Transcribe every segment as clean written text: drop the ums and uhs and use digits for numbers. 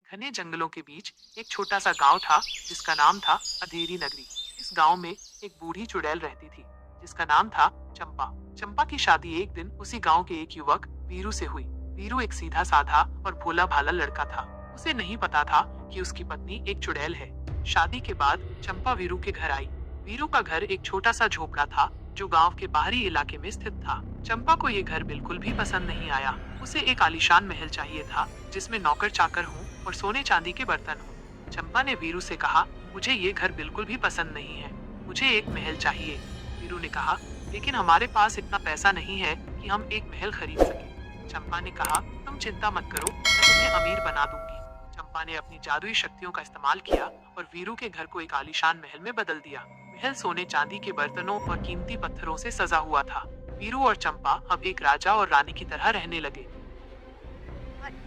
घने जंगलों के बीच एक छोटा सा गांव था जिसका नाम था अंधेरी नगरी। इस गांव में एक बूढ़ी चुड़ैल रहती थी जिसका नाम था चंपा। चंपा की शादी एक दिन उसी गांव के एक युवक वीरू से हुई। वीरू एक सीधा साधा और भोला भाला लड़का था। उसे नहीं पता था कि उसकी पत्नी एक चुड़ैल है। शादी के बाद चंपा वीरू के घर आई। वीरू का घर एक छोटा सा झोपड़ा था जो गांव के बाहरी इलाके में स्थित था। चंपा को ये घर बिल्कुल भी पसंद नहीं आया। उसे एक आलीशान महल चाहिए था जिसमें नौकर चाकर हों और सोने चांदी के बर्तन हों। चंपा ने वीरू से कहा, मुझे ये घर बिल्कुल भी पसंद नहीं है, मुझे एक महल चाहिए। वीरू ने कहा, लेकिन हमारे पास इतना पैसा नहीं है कि हम एक महल खरीद सके। चंपा ने कहा, तुम चिंता मत करो, मैं तुम्हें अमीर बना दूंगी। चंपा ने अपनी जादुई शक्तियों का इस्तेमाल किया और वीरू के घर को एक आलीशान महल में बदल दिया। महल सोने चांदी के बर्तनों और कीमती पत्थरों से सजा हुआ था। वीरू और चंपा अब एक राजा और रानी की तरह रहने लगे।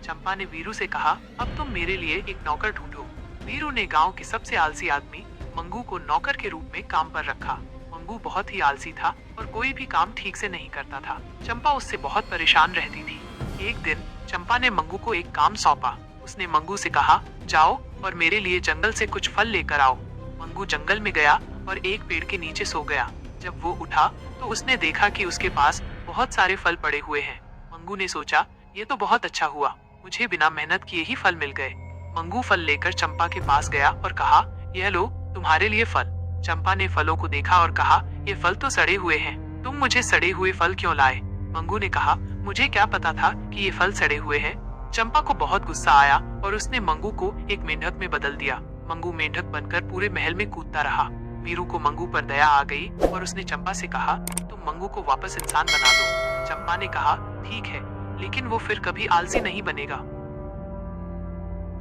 चंपा ने वीरू से कहा, अब तुम मेरे लिए एक नौकर ढूंढो। वीरू ने गांव के सबसे आलसी आदमी मंगू को नौकर के रूप में काम पर रखा। मंगू बहुत ही आलसी था और कोई भी काम ठीक से नहीं करता था। चंपा उससे बहुत परेशान रहती थी। एक दिन चंपा ने मंगू को एक काम सौंपा। उसने मंगू से कहा, जाओ और मेरे लिए जंगल से कुछ फल लेकर आओ। मंगू जंगल में गया और एक पेड़ के नीचे सो गया। जब वो उठा तो उसने देखा कि उसके पास बहुत सारे फल पड़े हुए हैं। मंगू ने सोचा, ये तो बहुत अच्छा हुआ, मुझे बिना मेहनत किए ही फल मिल गए। मंगू फल लेकर चंपा के पास गया और कहा, यह लो तुम्हारे लिए फल। चंपा ने फलों को देखा और कहा, ये फल तो सड़े हुए हैं, तुम मुझे सड़े हुए फल क्यों लाए? मंगू ने कहा, मुझे क्या पता था कि ये फल सड़े हुए हैं। चंपा को बहुत गुस्सा आया और उसने मंगू को एक मेंढक में बदल दिया। मंगू मेंढक बनकर पूरे महल में कूदता रहा। वीरू को मंगू पर दया आ गई और उसने चंपा से कहा, तुम मंगू को वापस इंसान बना दो। चंपा ने कहा, ठीक है, लेकिन वो फिर कभी आलसी नहीं बनेगा।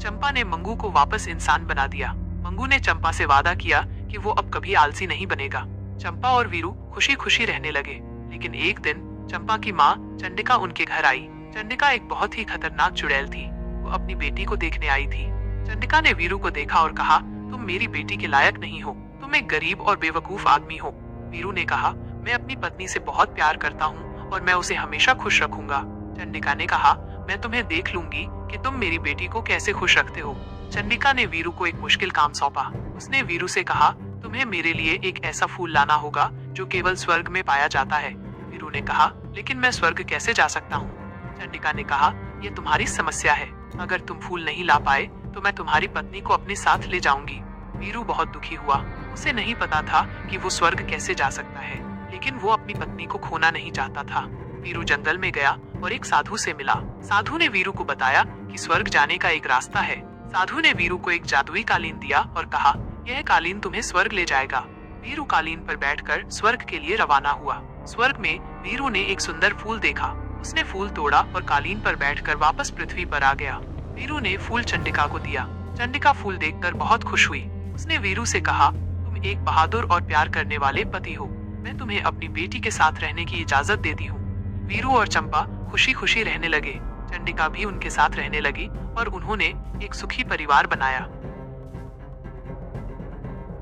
चंपा ने मंगू को वापस इंसान बना दिया। मंगू ने चंपा से वादा किया कि वो अब कभी आलसी नहीं बनेगा। चंपा और वीरू खुशी खुशी रहने लगे। लेकिन एक दिन चंपा की माँ चंडिका उनके घर आई। चंडिका एक बहुत ही खतरनाक चुड़ैल थी। वो अपनी बेटी को देखने आई थी। चंडिका ने वीरू को देखा और कहा, तुम मेरी बेटी के लायक नहीं हो, तुम एक गरीब और बेवकूफ आदमी हो। वीरू ने कहा, मैं अपनी पत्नी से बहुत प्यार करता हूँ और मैं उसे हमेशा खुश रखूंगा। चंडिका ने कहा, मैं तुम्हें देख लूंगी कि तुम मेरी बेटी को कैसे खुश रखते हो। चंडिका ने वीरू को एक मुश्किल काम सौंपा। उसने वीरू से कहा, तुम्हें मेरे लिए एक ऐसा फूल लाना होगा जो केवल स्वर्ग में पाया जाता है। वीरू ने कहा, लेकिन मैं स्वर्ग कैसे जा सकता हूँ? चंडिका ने कहा, यह तुम्हारी समस्या है, अगर तुम फूल नहीं ला पाए तो मैं तुम्हारी पत्नी को अपने साथ ले जाऊंगी। वीरू बहुत दुखी हुआ। उसे नहीं पता था कि वो स्वर्ग कैसे जा सकता है, लेकिन वो अपनी पत्नी को खोना नहीं चाहता था। वीरू जंगल में गया और एक साधु से मिला। साधु ने वीरू को बताया कि स्वर्ग जाने का एक रास्ता है। साधु ने वीरू को एक जादुई कालीन दिया और कहा, यह कालीन तुम्हें स्वर्ग ले जाएगा। वीरू कालीन पर बैठकर स्वर्ग के लिए रवाना हुआ। स्वर्ग में वीरू ने एक सुंदर फूल देखा। उसने फूल तोड़ा और कालीन पर बैठकर वापस पृथ्वी पर आ गया। वीरू ने फूल चंडिका को दिया। चंडिका फूल देखकर बहुत खुश हुई। उसने वीरू से कहा, तुम एक बहादुर और प्यार करने वाले पति हो, मैं तुम्हें अपनी बेटी के साथ रहने की इजाजत देती हूँ। वीरू और चंपा खुशी खुशी रहने लगे। चंडिका भी उनके साथ रहने लगी और उन्होंने एक सुखी परिवार बनाया।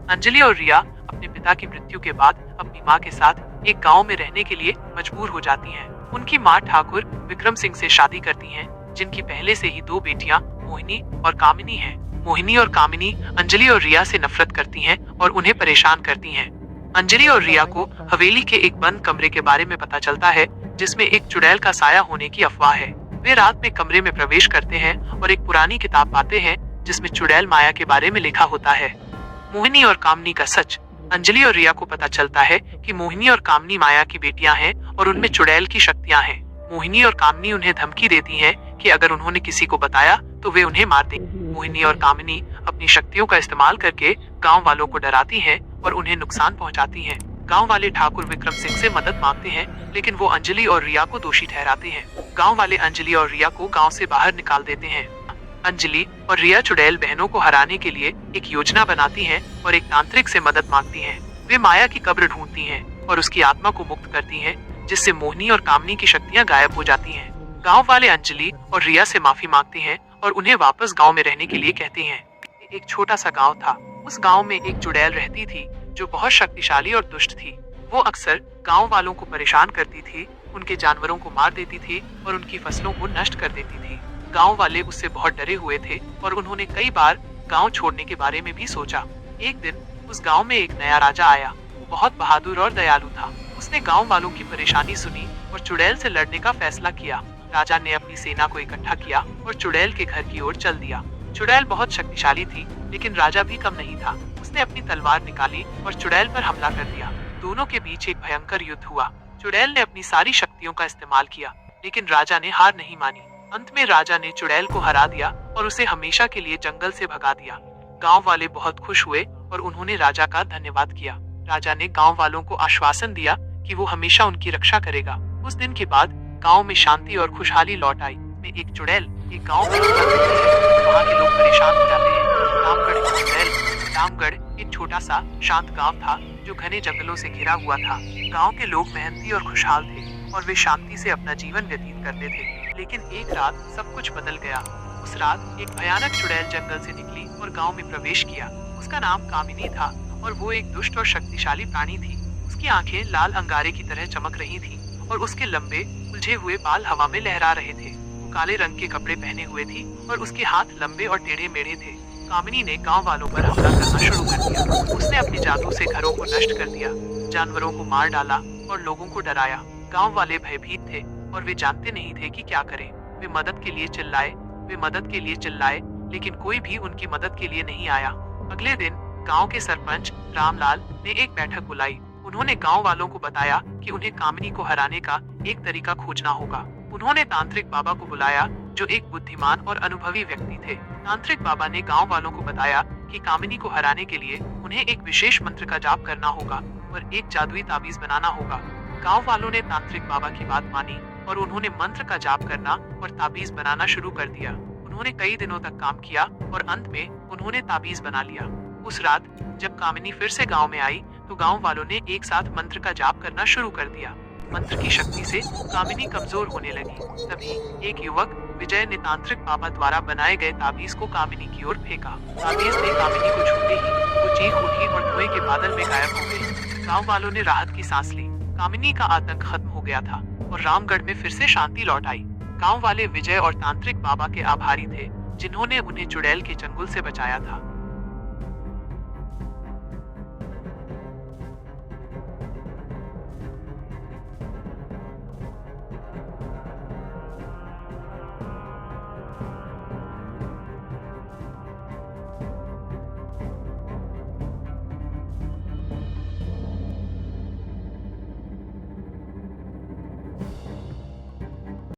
अंजलि और रिया अपने पिता की मृत्यु के बाद अपनी माँ के साथ एक गांव में रहने के लिए मजबूर हो जाती हैं। उनकी माँ ठाकुर विक्रम सिंह से शादी करती हैं, जिनकी पहले से ही दो बेटियां मोहिनी और कामिनी हैं। मोहिनी और कामिनी अंजलि और रिया से नफरत करती हैं और उन्हें परेशान करती हैं। अंजलि और रिया को हवेली के एक बंद कमरे के बारे में पता चलता है जिसमें एक चुड़ैल का साया होने की अफवाह है। वे रात में कमरे में प्रवेश करते हैं और एक पुरानी किताब पाते हैं जिसमें चुड़ैल माया के बारे में लिखा होता है। मोहिनी और कामनी का सच। अंजलि और रिया को पता चलता है कि मोहिनी और कामनी माया की बेटियां हैं और उनमें चुड़ैल की शक्तियां हैं। मोहिनी और कामनी उन्हें धमकी देती हैं कि अगर उन्होंने किसी को बताया तो वे उन्हें मार देंगी। मोहिनी और कामनी अपनी शक्तियों का इस्तेमाल करके गांव वालों को डराती हैं और उन्हें नुकसान पहुंचाती हैं। गांव वाले ठाकुर विक्रम सिंह से मदद मांगते हैं, लेकिन वो अंजलि और रिया को दोषी ठहराते हैं। गांव वाले अंजलि और रिया को गांव से बाहर निकाल देते हैं। अंजलि और रिया चुड़ैल बहनों को हराने के लिए एक योजना बनाती हैं और एक तांत्रिक से मदद मांगती हैं। वे माया की कब्र ढूंढती हैं और उसकी आत्मा को मुक्त करती हैं, जिससे मोहिनी और कामनी की शक्तियां गायब हो जाती हैं। गांव वाले अंजलि और रिया से माफी मांगते हैं और उन्हें वापस गांव में रहने के लिए कहते हैं। एक छोटा सा गांव था। उस गांव में एक चुड़ैल रहती थी जो बहुत शक्तिशाली और दुष्ट थी। वो अक्सर गांव वालों को परेशान करती थी, उनके जानवरों को मार देती थी और उनकी फसलों को नष्ट कर देती थी। गांव वाले उससे बहुत डरे हुए थे और उन्होंने कई बार गांव छोड़ने के बारे में भी सोचा। एक दिन उस गांव में एक नया राजा आया। वो बहुत बहादुर और दयालु था। उसने गांव वालों की परेशानी सुनी और चुड़ैल से लड़ने का फैसला किया। राजा ने अपनी सेना को इकट्ठा किया और चुड़ैल के घर की ओर चल दिया। चुड़ैल बहुत शक्तिशाली थी, लेकिन राजा भी कम नहीं था। उसने अपनी तलवार निकाली और चुड़ैल पर हमला कर दिया। दोनों के बीच एक भयंकर युद्ध हुआ। चुड़ैल ने अपनी सारी शक्तियों का इस्तेमाल किया, लेकिन राजा ने हार नहीं मानी। अंत में राजा ने चुड़ैल को हरा दिया और उसे हमेशा के लिए जंगल से भगा दिया। गांव वाले बहुत खुश हुए और उन्होंने राजा का धन्यवाद किया। राजा ने गांव वालों को आश्वासन दिया कि वो हमेशा उनकी रक्षा करेगा। उस दिन के बाद गांव में शांति और खुशहाली लौट आई। में एक चुड़ैल एक गांव में हमला करती है। वहाँ के लोग परेशान हो जाते हैं। रामगढ़ की चुड़ैल। रामगढ़ एक छोटा सा शांत गांव था जो घने जंगलों से घिरा हुआ था। गांव के लोग मेहनती और खुशहाल थे और वे शांति से अपना जीवन व्यतीत करते थे। लेकिन एक रात सब कुछ बदल गया। उस रात एक भयानक चुड़ैल जंगल से निकली और गांव में प्रवेश किया। उसका नाम कामिनी था और वो एक दुष्ट और शक्तिशाली प्राणी थी। उसकी आंखें लाल अंगारे की तरह चमक रही थी और उसके लंबे उलझे हुए बाल हवा में लहरा रहे थे। वो काले रंग के कपड़े पहने हुए थी और उसके हाथ लंबे और टेढ़े मेढ़े थे। कामिनी ने गांव वालों पर हमला करना शुरू कर दिया। उसने अपने जादू से घरों को नष्ट कर दिया, जानवरों को मार डाला और लोगों को डराया। गांव वाले भयभीत थे और वे जानते नहीं थे कि क्या करें। वे मदद के लिए चिल्लाए, लेकिन कोई भी उनकी मदद के लिए नहीं आया। अगले दिन गांव के सरपंच रामलाल ने एक बैठक बुलाई। उन्होंने गांव वालों को बताया कि उन्हें कामिनी को हराने का एक तरीका खोजना होगा। उन्होंने तांत्रिक बाबा को बुलाया, जो एक बुद्धिमान और अनुभवी व्यक्ति थे। तांत्रिक बाबा ने गांव वालों को बताया कि कामिनी को हराने के लिए उन्हें एक विशेष मंत्र का जाप करना होगा और एक जादुई ताबीज बनाना होगा। गांव वालों ने तांत्रिक बाबा की बात मानी और उन्होंने मंत्र का जाप करना और ताबीज बनाना शुरू कर दिया। उन्होंने कई दिनों तक काम किया और अंत में उन्होंने ताबीज बना लिया। उस रात जब कामिनी फिर से गांव में आई तो गांव वालों ने एक साथ मंत्र का जाप करना शुरू कर दिया। मंत्र की शक्ति से कामिनी कमजोर होने लगी। तभी एक युवक विजय ने तांत्रिक बाबा द्वारा बनाए गए ताबीज को कामिनी की ओर फेंका। ताबीज ने कामिनी को छूते ही वो चीख उठी और धुएं के बादल में गायब हो गई। गांव वालों ने राहत की सांस ली। कामिनी का आतंक खत्म हो गया था और रामगढ़ में फिर से शांति लौट आई। गांव वाले विजय और तांत्रिक बाबा के आभारी थे, जिन्होंने उन्हें चुड़ैल के चंगुल से बचाया था।